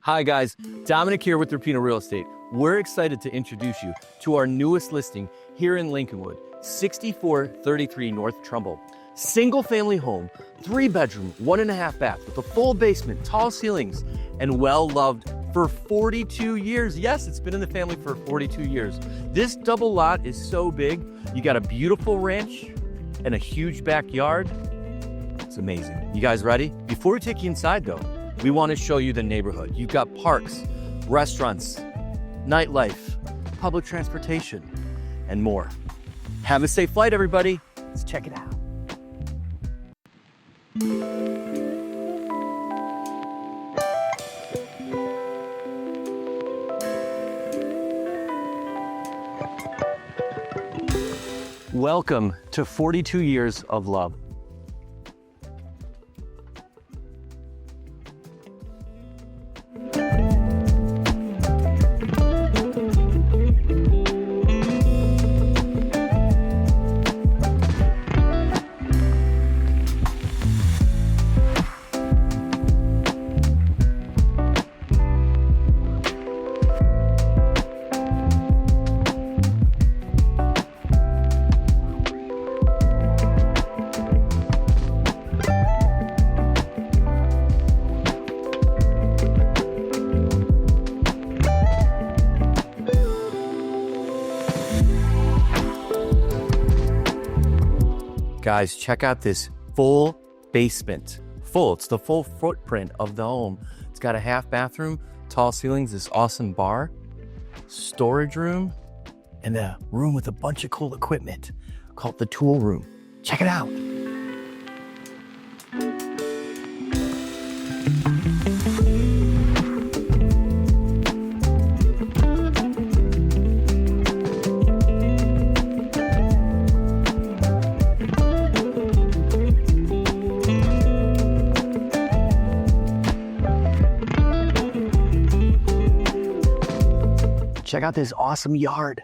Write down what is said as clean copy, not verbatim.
Hi guys, Dominic here with IRPINO Real Estate. We're excited to introduce you to our newest listing here in Lincolnwood, 6433 North Trumbull. Single family home, 3-bedroom, 1.5 bath with a full basement, tall ceilings, and well loved for 42 years. Yes, it's been in the family for 42 years. This double lot is so big. You got a beautiful ranch and a huge backyard. It's amazing. You guys ready? Before we take you inside though, we want to show you the neighborhood. You've got parks, restaurants, nightlife, public transportation, and more. Have a safe flight, everybody. Let's check it out. Welcome to 42 years of love. Guys, check out this full basement. It's the full footprint of the home. It's got a half bathroom, tall ceilings, this awesome bar, storage room, and a room with a bunch of cool equipment called the tool room. Check it out. Check out this awesome yard.